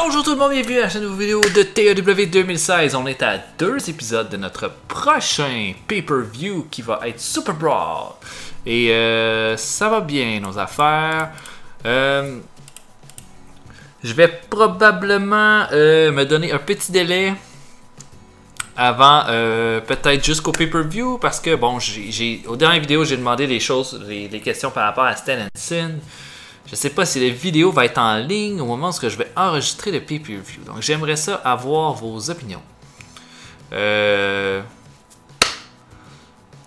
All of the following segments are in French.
Bonjour tout le monde, bienvenue à cette nouvelle vidéo de TEW 2016. On est à 2 épisodes de notre prochain pay-per-view qui va être Super Brawl. Et ça va bien nos affaires. Je vais probablement me donner un petit délai avant peut-être jusqu'au pay-per-view parce que bon, aux dernières vidéos j'ai demandé des choses, les questions par rapport à Stan and Sin. Je sais pas si la vidéo va être en ligne au moment où je vais enregistrer le pay-per-view. Donc j'aimerais ça avoir vos opinions.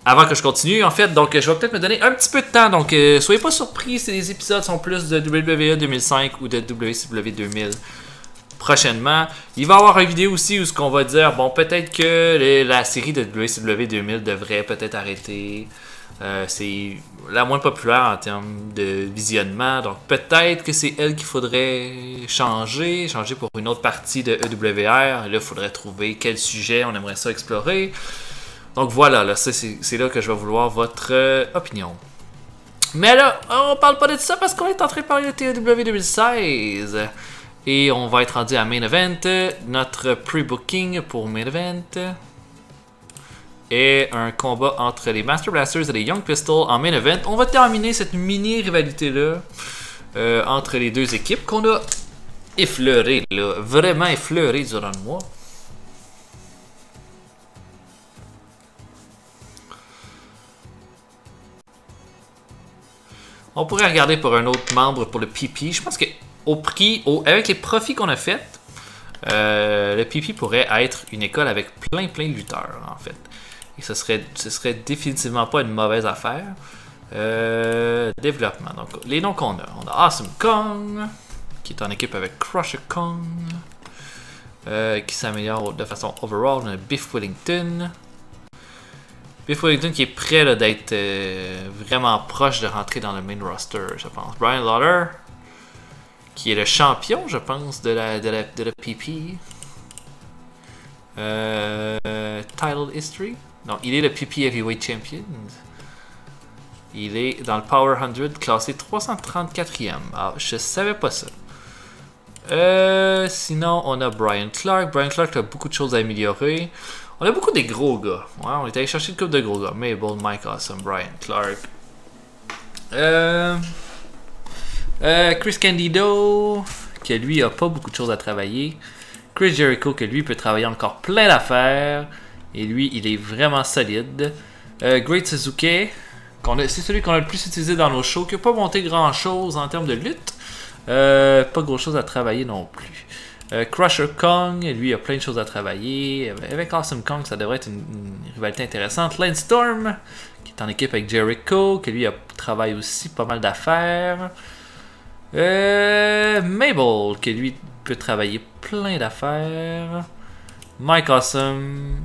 Avant que je continue, en fait, donc je vais peut-être me donner un petit peu de temps. Donc soyez pas surpris si les épisodes sont plus de WWE 2005 ou de WCW 2000 prochainement. Il va y avoir une vidéo aussi où on va dire, bon, peut-être que la série de WCW 2000 devrait peut-être arrêter. C'est la moins populaire en termes de visionnement, donc peut-être que c'est elle qu'il faudrait changer pour une autre partie de EWR. Là, il faudrait trouver quel sujet on aimerait ça explorer. Donc voilà, là, c'est là que je vais vouloir votre opinion. Mais là, on parle pas de ça parce qu'on est en train de parler de TEW 2016. Et on va être rendu à Main Event, notre pre-booking pour Main Event. Et un combat entre les Master Blasters et les Young Pistols en main event. On va terminer cette mini rivalité-là entre les deux équipes qu'on a effleuré, là, vraiment effleuré durant le mois. On pourrait regarder pour un autre membre pour le PP. Je pense que avec les profits qu'on a fait, le PP pourrait être une école avec plein de lutteurs en fait. Et ce serait définitivement pas une mauvaise affaire. Développement. Donc, les noms qu'on a. On a Awesome Kong, qui est en équipe avec Crusher Kong, qui s'améliore de façon overall. On a Biff Wellington. Biff Wellington qui est prêt d'être vraiment proche de rentrer dans le main roster, je pense. Brian Lawler, qui est le champion, je pense, de la PP. Title History. Non, il est le PP Heavyweight Champion. Il est dans le Power 100, classé 334e. Ah, je savais pas ça. Sinon, on a Brian Clark. Brian Clark a beaucoup de choses à améliorer. On a beaucoup des gros gars. Ouais, on est allé chercher une couple de gros gars. Mabel, Mike Awesome, Brian Clark. Chris Candido, qui lui a pas beaucoup de choses à travailler. Chris Jericho, que lui peut travailler encore plein d'affaires. Et lui, il est vraiment solide. Great Suzuki, c'est celui qu'on a le plus utilisé dans nos shows, qui n'a pas monté grand chose en termes de lutte. Pas grand chose à travailler non plus. Crusher Kong, lui, il a plein de choses à travailler. Avec Awesome Kong, ça devrait être une rivalité intéressante. Lance Storm, qui est en équipe avec Jericho, qui lui travaille aussi pas mal d'affaires. Mabel, qui lui peut travailler plein d'affaires. Mike Awesome.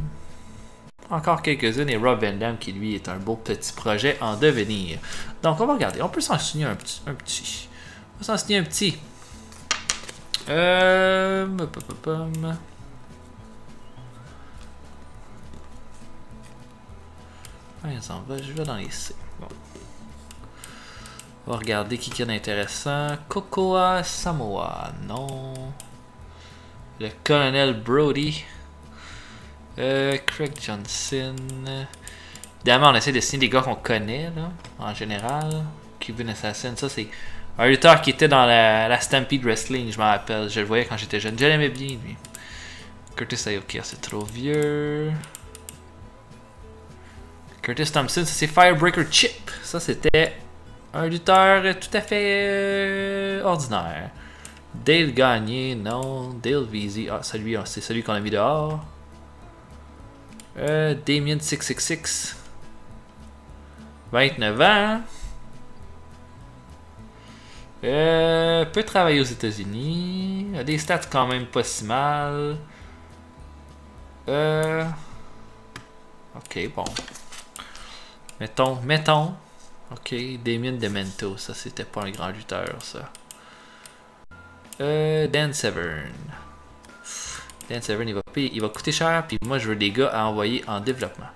Encore quelques-unes et Rob Van Dam qui lui est un beau petit projet en devenir. Donc on va regarder, on peut s'en signer un petit. On va s'en signer un petit. Par exemple, je vais dans les C. Bon. On va regarder qui est intéressant. Kokoa Samoa, non. Le colonel Brody. Craig Johnson. Évidemment, on essaie de signer des gars qu'on connaît, là, en général. Cuban Assassin, ça c'est un lutteur qui était dans la Stampede Wrestling, je m'en rappelle. Je le voyais quand j'étais jeune. Je l'aimais bien, lui. Curtis Aoki, c'est trop vieux. Curtis Thompson, ça c'est Firebreaker Chip. Ça c'était un lutteur tout à fait ordinaire. Dale Gagné, non. Dale Veazey, ah, c'est celui qu'on a mis dehors. Damien 666. 29 ans. Peut travailler aux États-Unis. A des stats quand même pas si mal. Ok, bon. Mettons. Ok, Damien Demento. Ça, c'était pas un grand lutteur, ça. Dan Severn. Dan Severn, il va coûter cher, puis moi je veux des gars à envoyer en développement.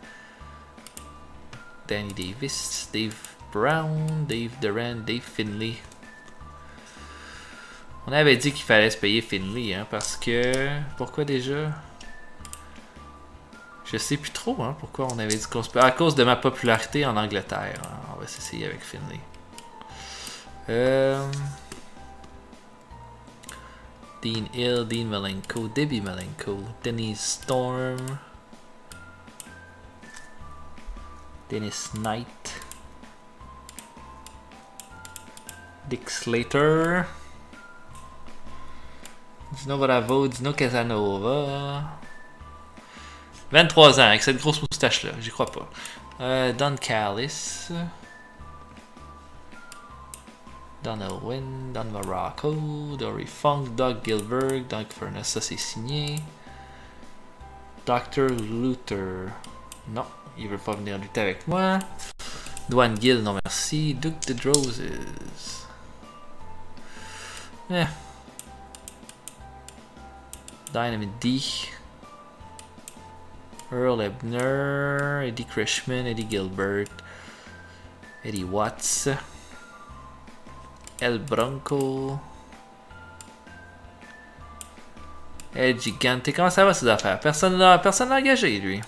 Danny Davis, Dave Brown, Dave Duran, Dave Finlay. On avait dit qu'il fallait se payer Finlay, hein, parce que... Pourquoi déjà? Je sais plus trop, hein, pourquoi on avait dit qu'on se payait. À cause de ma popularité en Angleterre. Hein. On va s'essayer avec Finlay. Dean Hill, Dean Malenko, Debbie Malenko, Denise Storm, Dennis Knight, Dick Slater, Dino Bravo, Dino Casanova. 23 ans, avec cette grosse moustache-là, j'y crois pas. Don Callis. Don Elwin, Don Morocco, Dory Funk, Doug Gilbert, Doug Furness, ça c'est signé. Dr. Luther. Non, il veut pas venir lutter avec moi. Dwayne Gill, non merci. Duke the Roses. Dynamite D. Earl Ebner, Eddie Krishman, Eddie Gilbert, Eddie Watts, El Bronco, El Gigante. Comment ça va ces affaires? Personne l'a engagé lui.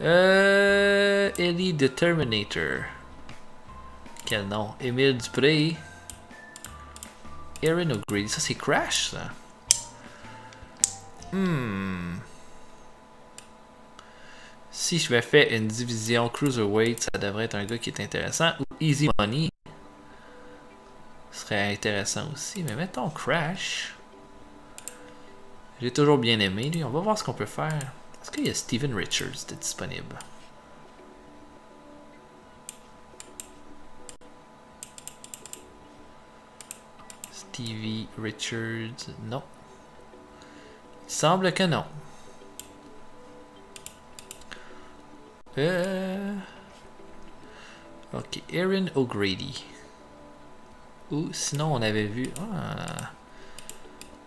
Ellie the Terminator. Quel nom? Émile Dupré. Aaron O'Grady. Ça c'est Crash ça. Si je me fais une division Cruiserweight, ça devrait être un gars qui est intéressant. Ou Easy Money. Ce serait intéressant aussi. Mais mettons Crash. J'ai toujours bien aimé lui. On va voir ce qu'on peut faire. Est-ce qu'il y a Steven Richards de disponible? Stevie Richards. Non. Il semble que non. Ok, Aaron O'Grady. Ou sinon on avait vu...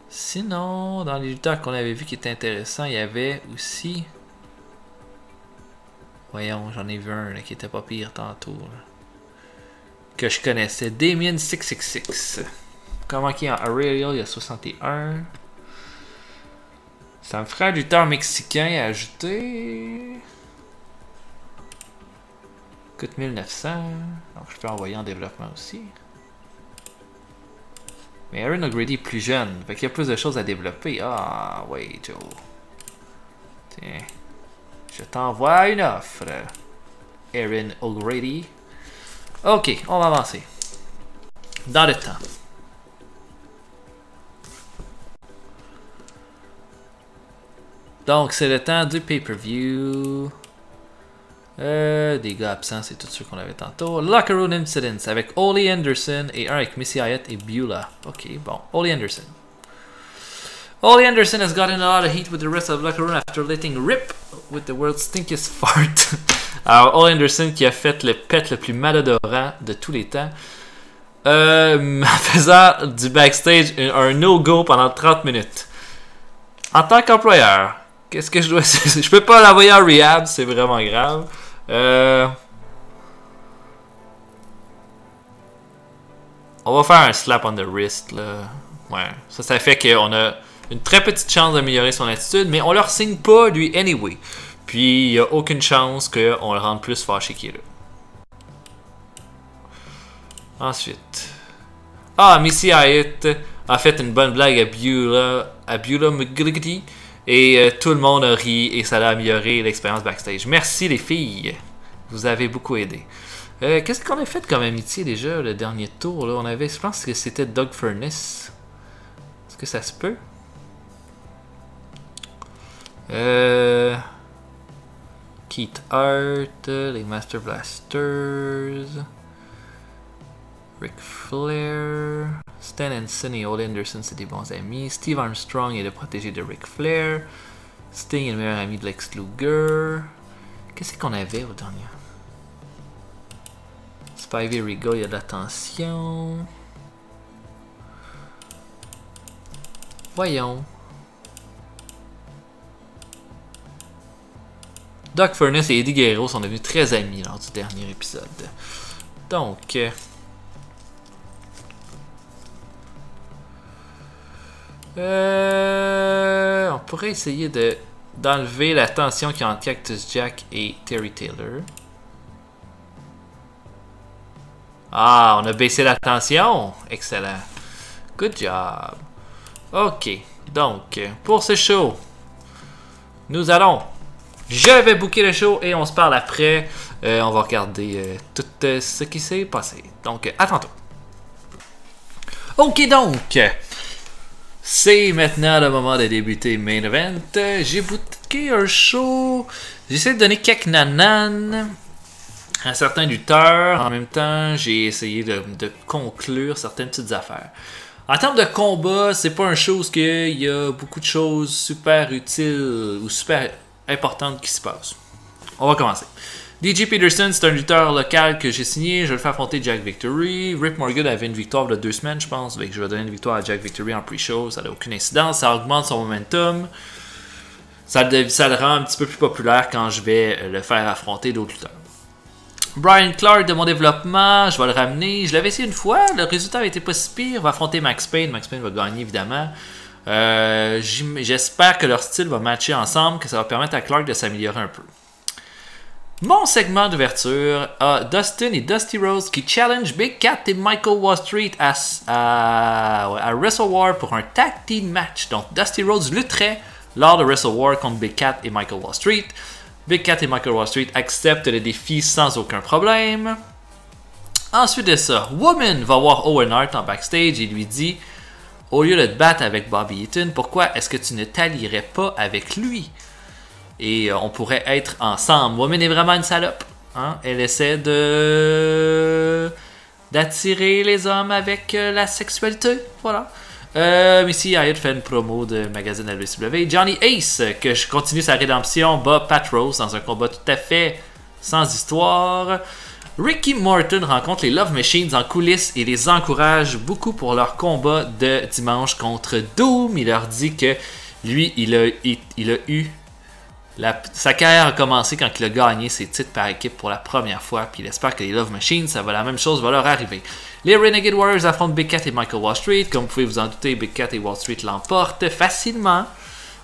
Sinon, dans les lutteurs qu'on avait vu qui étaient intéressants, il y avait aussi... Voyons, j'en ai vu un là, qui était pas pire tantôt. Là. Que je connaissais. Damien 666. Comment qui est en Aurelio, il y a 61. Ça me ferait un lutteur mexicain à ajouter... Coûte 1900. Donc je peux envoyer en développement aussi. Mais Aaron O'Grady est plus jeune. Fait qu'il y a plus de choses à développer. Ah, ouais, Joe. Tiens. Je t'envoie une offre. Aaron O'Grady. Ok, on va avancer. Dans le temps. Donc, c'est le temps du pay-per-view. Des gars absents, c'est tout ce qu'on avait tantôt. Locker Room Incidents avec Ole Anderson et un avec Missy Hyatt et Beulah. Ok, bon. Ole Anderson. Ole Anderson has gotten a lot of heat with the rest of Locker Room after letting rip with the world's stinkiest fart. Alors, Ole Anderson qui a fait le pet le plus malodorant de tous les temps. En faisant du backstage un no-go pendant 30 minutes. En tant qu'employeur, qu'est-ce que je dois... Je peux pas l'envoyer en rehab, c'est vraiment grave. On va faire un slap on the wrist là. Ouais, ça fait qu'on a une très petite chance d'améliorer son attitude, mais on leur signe pas lui anyway. Puis il n'y a aucune chance qu'on le rende plus fâché qu'il est là. Ensuite, Missy Hyatt a fait une bonne blague à Beulah McGillicuddy. Et tout le monde a ri et ça a amélioré l'expérience backstage. Merci les filles, vous avez beaucoup aidé. Qu'est-ce qu'on a fait comme amitié déjà le dernier tour là? On avait, je pense que c'était Doug Furness. Est-ce que ça se peut? Keith Hart, les Master Blasters, Ric Flair, Stan Hansen et Ole Anderson, c'est des bons amis. Steve Armstrong est le protégé de Ric Flair. Sting est le meilleur ami de Lex Luger. Qu'est-ce qu'on avait au dernier? Spivey Regal, il y a de la tension. Voyons. Doc Furness et Eddie Guerrero sont devenus très amis lors du dernier épisode. Donc... On pourrait essayer d'enlever la tension qu'il y a entre Cactus Jack et Terry Taylor. Ah, on a baissé la tension. Excellent. Good job. Ok, donc, pour ce show, nous allons... Je vais booker le show et on se parle après. On va regarder tout ce qui s'est passé. Donc, à tantôt. Ok, donc, c'est maintenant le moment de débuter Main Event. J'ai booké un show. J'essaie de donner quelques nanan à certains lutteurs. En même temps, j'ai essayé de conclure certaines petites affaires. En termes de combat, c'est pas un show où il y a beaucoup de choses super utiles ou super importantes qui se passent. On va commencer. DJ Peterson, c'est un lutteur local que j'ai signé. Je le fais affronter Jack Victory. Rip Morgan avait une victoire il y a 2 semaines, je pense. Donc je vais donner une victoire à Jack Victory en pre-show. Ça n'a aucune incidence. Ça augmente son momentum. Ça le rend un petit peu plus populaire quand je vais le faire affronter d'autres lutteurs. Brian Clark de mon développement, je vais le ramener. Je l'avais essayé une fois. Le résultat a été pas si pire. Il va affronter Max Payne. Max Payne va gagner évidemment. J'espère que leur style va matcher ensemble, que ça va permettre à Clark de s'améliorer un peu. Mon segment d'ouverture a Dustin et Dusty Rhodes qui challenge Big Cat et Michael Wall Street à Wrestle War pour un tag team match. Donc Dusty Rhodes lutterait lors de Wrestle War contre Big Cat et Michael Wall Street. Big Cat et Michael Wall Street acceptent le défi sans aucun problème. Ensuite de ça, Woman va voir Owen Hart en backstage et lui dit: au lieu de te battre avec Bobby Eaton, pourquoi est-ce que tu ne t'allierais pas avec lui? Et on pourrait être ensemble. Woman est vraiment une salope. Hein? Elle essaie d'attirer les hommes avec la sexualité. Voilà. Missy Hyatt fait une promo de magazine LWCW. Johnny Ace, que je continue sa rédemption, bat Pat Rose dans un combat tout à fait sans histoire. Ricky Morton rencontre les Love Machines en coulisses et les encourage beaucoup pour leur combat de dimanche contre Doom. Il leur dit que lui, il a eu... sa carrière a commencé quand il a gagné ses titres par équipe pour la première fois, puis il espère que les Love Machines, la même chose va leur arriver. Les Renegade Warriors affrontent Big Cat et Michael Wall Street. Comme vous pouvez vous en douter, Big Cat et Wall Street l'emportent facilement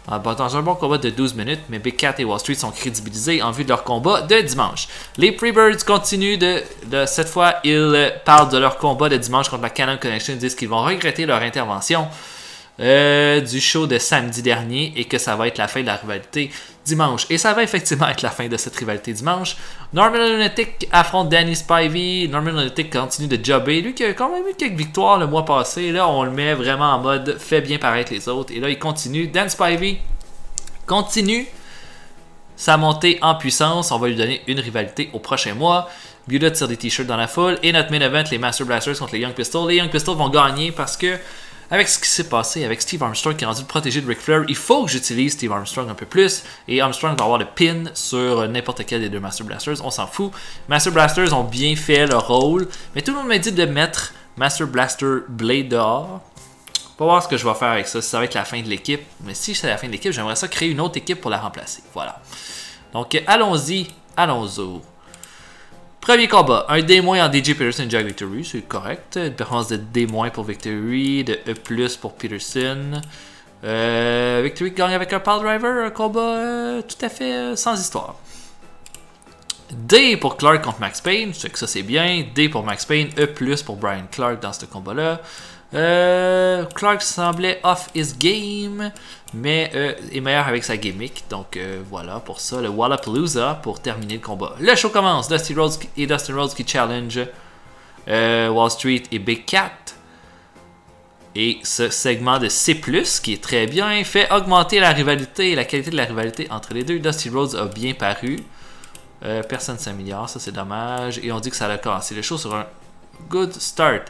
dans un bon combat de 12 minutes, mais Big Cat et Wall Street sont crédibilisés en vue de leur combat de dimanche. Les Freebirds continuent cette fois, ils parlent de leur combat de dimanche contre la Canon Connection, ils disent qu'ils vont regretter leur intervention du show de samedi dernier et que ça va être la fin de la rivalité dimanche. Et ça va effectivement être la fin de cette rivalité dimanche. Norman Lunatic affronte Danny Spivey. Norman Lunatic continue de jobber. Lui qui a quand même eu quelques victoires le mois passé. Là, on le met vraiment en mode fait bien paraître les autres. Et là, il continue. Dan Spivey continue sa montée en puissance. On va lui donner une rivalité au prochain mois. Buda tire des t-shirts dans la foule. Et notre main event, les Master Blasters contre les Young Pistols. Les Young Pistols vont gagner parce que avec ce qui s'est passé, avec Steve Armstrong qui est rendu le protégé de Ric Flair, il faut que j'utilise Steve Armstrong un peu plus. Et Armstrong va avoir le pin sur n'importe quel des deux Master Blasters, on s'en fout. Master Blasters ont bien fait leur rôle, mais tout le monde m'a dit de mettre Master Blaster Blade dehors. On va voir ce que je vais faire avec ça, si ça va être la fin de l'équipe. Mais si c'est la fin de l'équipe, j'aimerais ça créer une autre équipe pour la remplacer. Voilà. Donc allons-y, allons-y. Premier combat, un D- en DJ Peterson Jack Victory, c'est correct. Une performance de D- pour Victory, de E+ pour Peterson. Victory gagne avec un pile driver, un combat tout à fait sans histoire. D pour Clark contre Max Payne, je sais que ça c'est bien. D pour Max Payne, E+ pour Brian Clark dans ce combat-là. Clark semblait off his game, mais est meilleur avec sa gimmick. Donc voilà pour ça, le Wallapalooza pour terminer le combat. Le show commence. Dusty Rhodes et Dustin Rhodes qui challenge Wall Street et Big Cat. Et ce segment de C+, qui est très bien, fait augmenter la rivalité et la qualité de la rivalité entre les deux. Dusty Rhodes a bien paru. Personne ne s'améliore, ça c'est dommage. Et on dit que ça a commencé le show sur un good start.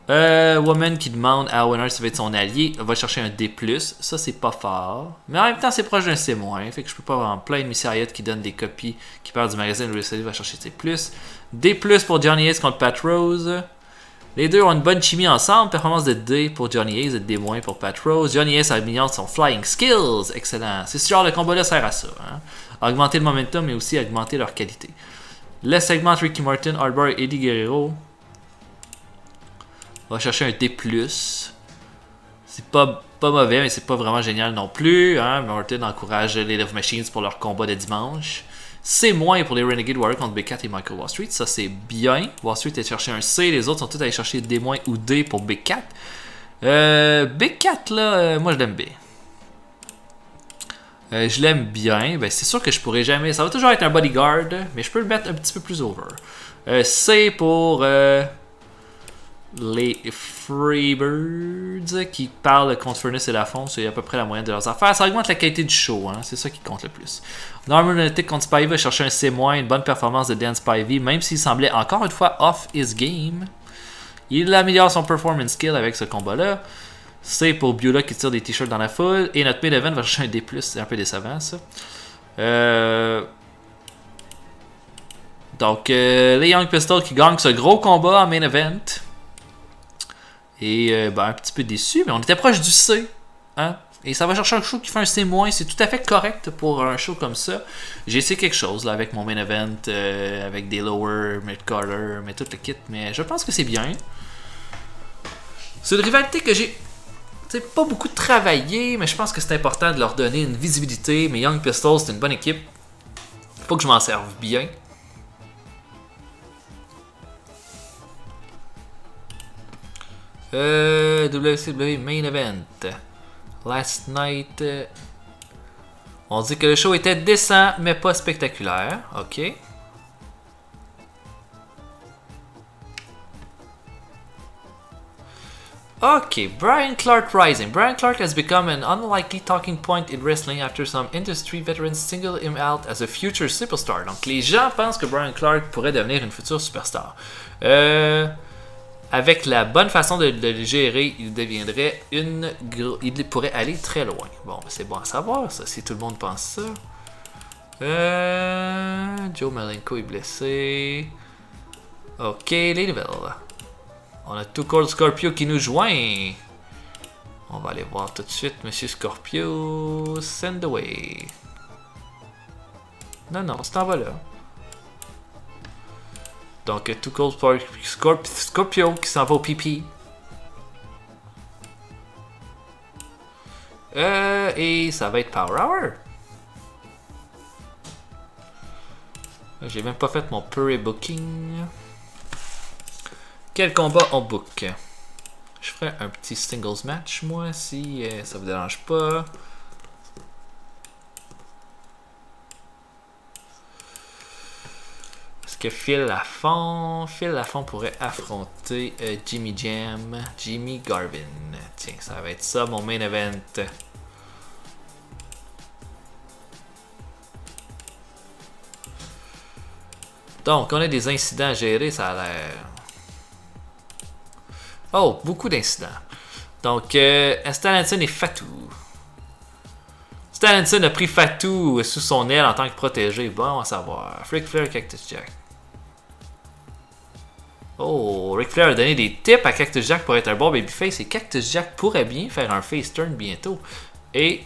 Woman qui demande à Owen Hart si va être son allié, va chercher un D+, ça c'est pas fort, mais en même temps c'est proche d'un C-, fait que je peux pas en plaindre. Missy Hyatt qui donne des copies, qui parle du magazine WCW va chercher C+. D+ pour Johnny Ace contre Pat Rose. Les deux ont une bonne chimie ensemble, performance de D pour Johnny Ace et de D- pour Pat Rose. Johnny Ace améliore son flying skills, excellent, c'est ce genre de combat-là sert à ça, hein? Augmenter le momentum mais aussi augmenter leur qualité. Le segment Ricky Morton, Hardbar et Eddie Guerrero. On va chercher un D+. C'est pas mauvais, mais c'est pas vraiment génial non plus. Hein? Martin encourage les Love Machines pour leur combat de dimanche. C- pour les Renegade Warriors contre B4 et Michael Wall Street. Ça, c'est bien. Wall Street a cherché un C. Les autres sont tous allés chercher D- ou D pour B4. B4, là, moi, je l'aime B. Je l'aime bien. Ben, c'est sûr que je pourrais jamais... Ça va toujours être un bodyguard, mais je peux le mettre un petit peu plus over. C pour... les Freebirds qui parlent contre Furnace et Lafont, c'est à peu près la moyenne de leurs affaires. Ça augmente la qualité du show, hein, c'est ça qui compte le plus. Norman Lunatic contre Spivey va chercher un C-, une bonne performance de Dan Spivey, même s'il semblait encore une fois off his game. Il améliore son performance skill avec ce combat-là. C pour Beulah qui tire des t-shirts dans la foule. Et notre main event va chercher un D+, c'est un peu décevant ça. Donc, les Young Pistols qui gagnent ce gros combat en main event. Et ben, un petit peu déçu, mais on était proche du C. Hein? Et ça va chercher un show qui fait un C-, c'est tout à fait correct pour un show comme ça. J'ai essayé quelque chose là, avec mon main event, avec des lower, mid-carter, mais tout le kit, mais je pense que c'est bien. C'est une rivalité que j'ai pas beaucoup travaillé, mais je pense que c'est important de leur donner une visibilité. Mais Young Pistols, c'est une bonne équipe. Faut que je m'en serve bien. WCW Main Event. Last night. On dit que le show était décent, mais pas spectaculaire. Ok. Ok, Brian Clark Rising. Brian Clark has become an unlikely talking point in wrestling after some industry veterans single him out as a future superstar. Donc les gens pensent que Brian Clark pourrait devenir une future superstar. Avec la bonne façon de le gérer, il deviendrait il pourrait aller très loin. Bon, c'est bon à savoir, ça, si tout le monde pense ça. Joe Malenko est blessé. Ok, Layville. On a Too Cold Scorpio qui nous joint. On va aller voir tout de suite, Monsieur Scorpio. Send away. Non, c'est en va là. Donc, Too Cold Scorpio qui s'en va au pipi. Et ça va être Power Hour. J'ai même pas fait mon pre-booking. Quel combat on book? Je ferai un petit singles match, moi, si ça vous dérange pas. Que Phil Lafont pourrait affronter Jimmy Garvin. Tiens, ça va être ça mon main event. Donc, on a des incidents à gérer, ça a l'air. Oh, beaucoup d'incidents. Donc, Stan Hansen et Fatou. Stan Hansen a pris Fatou sous son aile en tant que protégé. Bon à savoir. Ric Flair, Cactus Jack. Oh, Ric Flair a donné des tips à Cactus Jack pour être un bon babyface et Cactus Jack pourrait bien faire un face turn bientôt. Et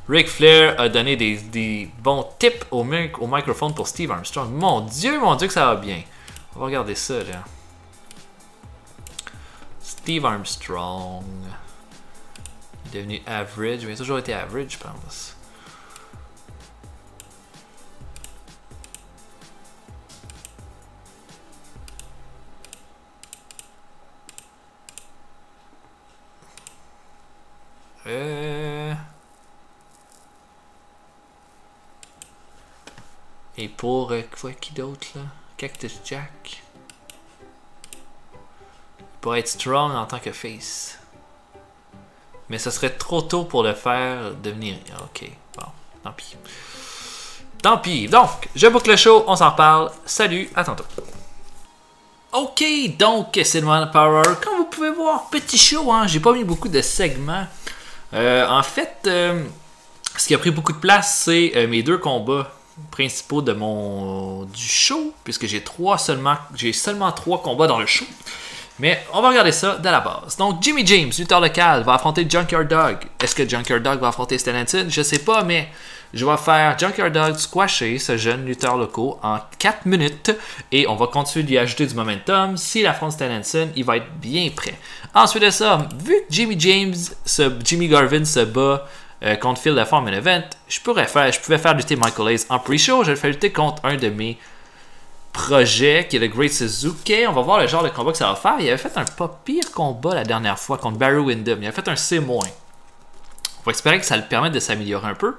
Ric Flair a donné des bons tips au microphone pour Steve Armstrong. Mon Dieu que ça va bien. On va regarder ça là. Steve Armstrong est devenu average. Il a toujours été average, je pense. Et pour qui d'autre là? Cactus Jack. Il pourrait être strong en tant que face. Mais ce serait trop tôt pour le faire devenir. Ok, bon, tant pis. Tant pis. Donc, je boucle le show, on s'en reparle. Salut, à tantôt. Ok, donc c'est le moment de Power Hour. Comme vous pouvez voir, petit show, hein, j'ai pas mis beaucoup de segments. En fait, ce qui a pris beaucoup de place, c'est mes deux combats principaux du show, puisque j'ai seulement 3 combats dans le show. Mais on va regarder ça de la base. Donc, Jimmy James, lutteur local, va affronter Junkyard Dog. Est-ce que Junkyard Dog va affronter Stellantis? Je sais pas, mais je vais faire Junkyard Dog squasher ce jeune lutteur local en 4 minutes. Et on va continuer d'y ajouter du momentum. S'il affronte Stellantis, il va être bien prêt. Ensuite de ça, vu que Jimmy Garvin se bat contre Phil Lafont en event, je pouvais faire lutter Michael Hayes en pre-show. Je vais le faire lutter contre un de mes projet qui est le Great Suzuki. On va voir le genre de combat que ça va faire. Il avait fait un pas pire combat la dernière fois contre Barry Windham. Il a fait un C-. On va espérer que ça le permette de s'améliorer un peu.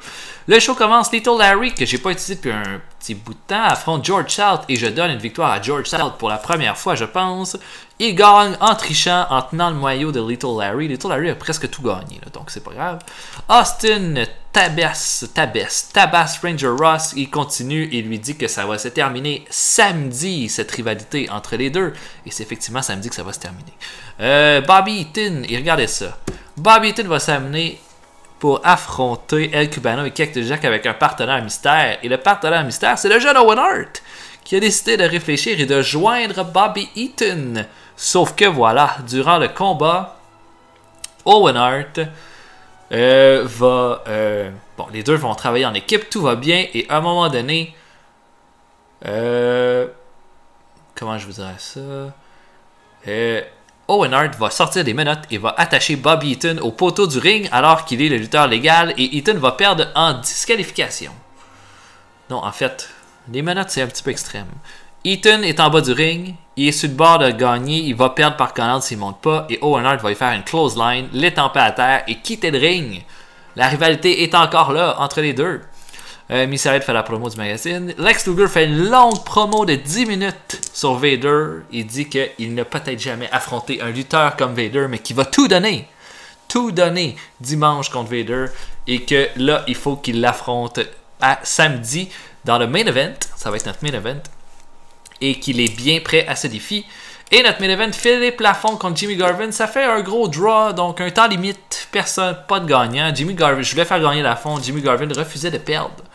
Le show commence. Little Larry, que j'ai pas utilisé depuis un petit bout de temps, affronte George South et je donne une victoire à George South pour la première fois, je pense. Il gagne en trichant, en tenant le maillot de Little Larry. Little Larry a presque tout gagné, là, donc c'est pas grave. Austin tabasse Ranger Ross. Il continue et lui dit que ça va se terminer samedi, cette rivalité entre les deux. Et c'est effectivement samedi que ça va se terminer. Bobby Eaton, et regardez ça. Bobby Eaton va s'amener pour affronter El Cubano et Cactus Jack avec un partenaire mystère. Et le partenaire mystère, c'est le jeune Owen Hart, qui a décidé de réfléchir et de joindre Bobby Eaton. Sauf que voilà, durant le combat, Owen Hart bon, les deux vont travailler en équipe, tout va bien, et à un moment donné, comment je vous dirais ça? Owen Hart va sortir des menottes et va attacher Bobby Eaton au poteau du ring alors qu'il est le lutteur légal et Eaton va perdre en disqualification. Non, en fait, les menottes c'est un petit peu extrême. Eaton est en bas du ring, il est sur le bord de gagner, il va perdre par canard s'il ne monte pas et Owen Hart va lui faire une clothesline, l'étamper à terre et quitter le ring. La rivalité est encore là entre les deux. Missy Elliott fait la promo du magazine. Lex Luger fait une longue promo de 10 minutes sur Vader. Il dit qu'il n'a peut-être jamais affronté un lutteur comme Vader, mais qu'il va tout donner dimanche contre Vader. Et que là, il faut qu'il l'affronte à samedi dans le main event. Ça va être notre main event. Et qu'il est bien prêt à ce défi. Et notre main event, Philippe Lafont contre Jimmy Garvin, ça fait un gros draw, donc un temps limite, personne, pas de gagnant. Jimmy Garvin, je voulais faire gagner Lafont, Jimmy Garvin refusait de perdre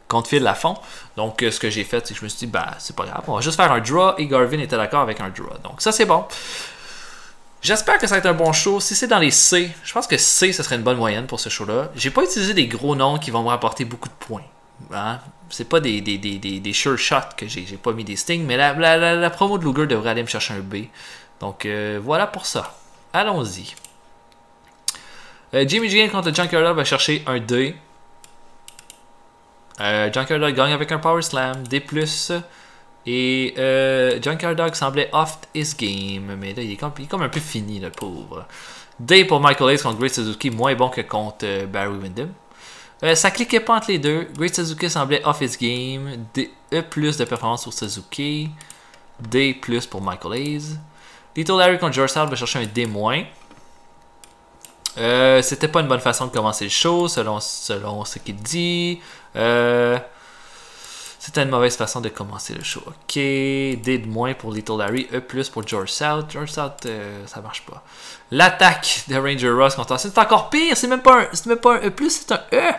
contre Phil Lafont. Donc ce que j'ai fait, c'est que je me suis dit, bah c'est pas grave, on va juste faire un draw et Garvin était d'accord avec un draw. Donc ça c'est bon. J'espère que ça va être un bon show. Si c'est dans les C, je pense que C, ce serait une bonne moyenne pour ce show-là. J'ai pas utilisé des gros noms qui vont me rapporter beaucoup de points. Hein? C'est pas des sure shots que j'ai pas mis des stings, mais la promo de Luger devrait aller me chercher un B. Donc voilà pour ça. Allons-y. Jimmy G contre Junkyard Dog va chercher un D. Junkyard Dog gagne avec un Power Slam, D+. Et Junkyard Dog semblait off his game, mais là il est comme un peu fini, le pauvre. D pour Michael Hayes contre Great Suzuki, moins bon que contre Barry Windham. Ça cliquait pas entre les deux. Great Suzuki semblait off his game. E+ de performance pour Suzuki. D+ pour Michael Hayes. Little Larry contre George South va chercher un D-. C'était pas une bonne façon de commencer le show, selon ce qu'il dit. C'était une mauvaise façon de commencer le show. Ok, D- pour Little Larry, E+ pour George South. George South, ça marche pas. L'attaque de Ranger Ross contre Austin, c'est encore pire. C'est même pas un E+, c'est un E.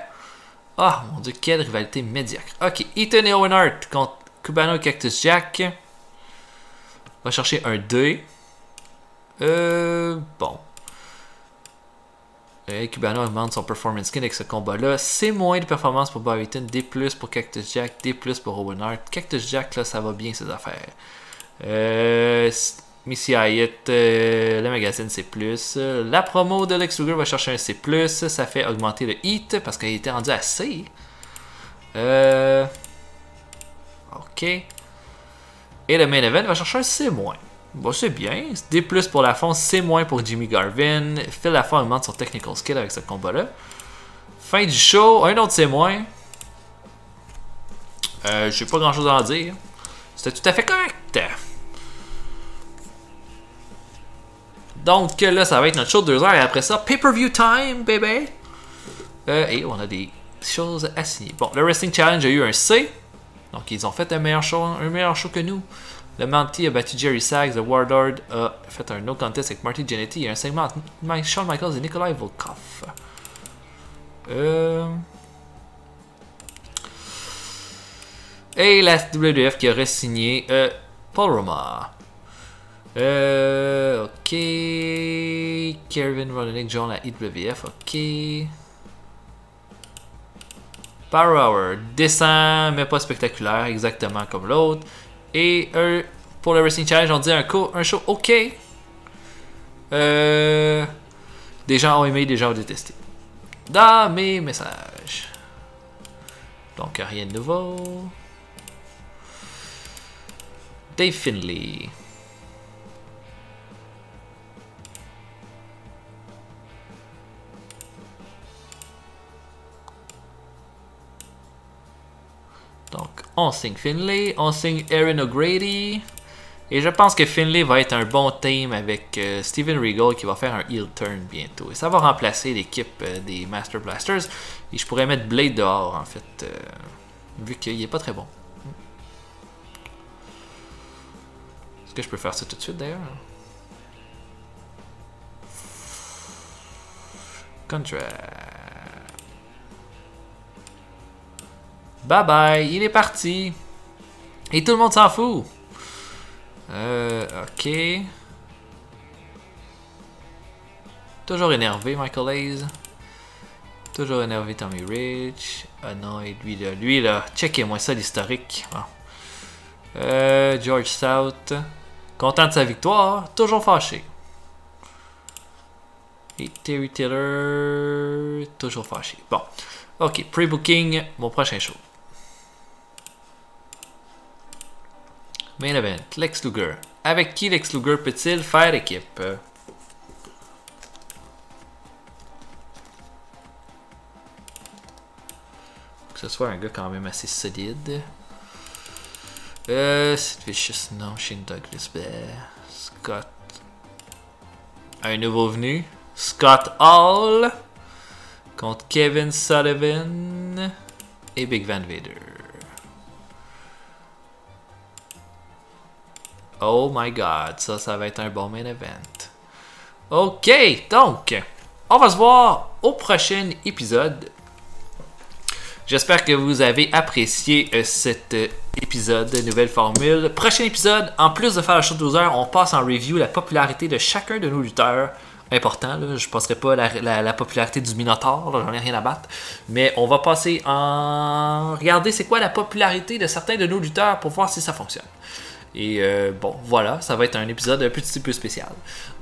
Ah, mon dieu, quelle rivalité médiocre. Ok, Eaton et Owen Hart contre Cubano et Cactus Jack. On va chercher un D. Bon. Cubano augmente son performance skin avec ce combat-là. C- de performance pour Bobby Eaton. D+ pour Cactus Jack. D+ pour Owen Hart. Cactus Jack, là, ça va bien ses affaires. Missy Elliott, le magazine C+. La promo de Lex Luger va chercher un C+. Ça fait augmenter le hit parce qu'il était rendu à C. Ok. Et le main event va chercher un C-. Bon, c'est bien. D+ pour Lafont, C- pour Jimmy Garvin. Phil Lafont augmente son technical skill avec ce combat-là. Fin du show, un autre C-. J'ai pas grand-chose à en dire. C'était tout à fait correct. Donc là, ça va être notre show de 2 heures et après ça, pay-per-view time, baby! Et on a des choses à signer. Bon, le Wrestling Challenge a eu un C. Donc ils ont fait un meilleur show que nous. Le Monty a battu Jerry Sags. Le Warlord a fait un no contest avec Marty Jannetty. Il y a un segment entre Shawn Michaels et Nikolai Volkov. Et la WWF qui a re-signé Paul Roma. Ok. Kevin Roderick John à IWF. Ok. Power Hour. Descend, mais pas spectaculaire. Exactement comme l'autre. Et pour le Wrestling Challenge, on dit un show ok. Des gens ont aimé, des gens ont détesté. Dans mes messages. Donc rien de nouveau. Dave Finlay. Donc, on signe Finlay, on signe Aaron O'Grady. Et je pense que Finlay va être un bon team avec Steven Regal qui va faire un heel turn bientôt. Et ça va remplacer l'équipe des Master Blasters. Et je pourrais mettre Blade dehors en fait, vu qu'il n'est pas très bon. Est-ce que je peux faire ça tout de suite d'ailleurs? Contract. Bye bye, il est parti. Et tout le monde s'en fout. Ok. Toujours énervé, Michael Hayes. Toujours énervé, Tommy Rich. Ah non, et lui là, checkez-moi ça, l'historique. Bon. George South. Content de sa victoire, toujours fâché. Et Terry Taylor. Toujours fâché. Bon. Ok, pre-booking, mon prochain show. Main event, Lex Luger. Avec qui Lex Luger peut-il faire équipe? Que ce soit un gars quand même assez solide. Sid Vicious, non. Shane Douglas, Scott. Un nouveau venu. Scott Hall. Contre Kevin Sullivan. Et Big Van Vader. Oh my god, ça va être un bon main event. Ok, donc, on va se voir au prochain épisode. J'espère que vous avez apprécié cet épisode de Nouvelle Formule. Prochain épisode, en plus de faire le show de 12 heures, on passe en review la popularité de chacun de nos lutteurs. Important, là, je ne passerai pas la popularité du Minotaur, j'en ai rien à battre. Mais on va passer en regarder c'est quoi la popularité de certains de nos lutteurs pour voir si ça fonctionne. Et bon, voilà, ça va être un épisode un petit peu spécial.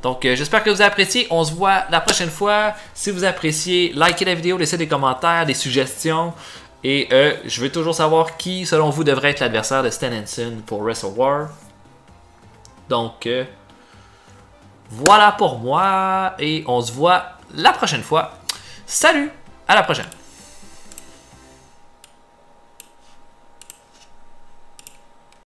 Donc, j'espère que vous appréciez. On se voit la prochaine fois. Si vous appréciez, likez la vidéo, laissez des commentaires, des suggestions. Et je veux toujours savoir qui, selon vous, devrait être l'adversaire de Stan Hansen pour Wrestle War. Donc, voilà pour moi. Et on se voit la prochaine fois. Salut, à la prochaine.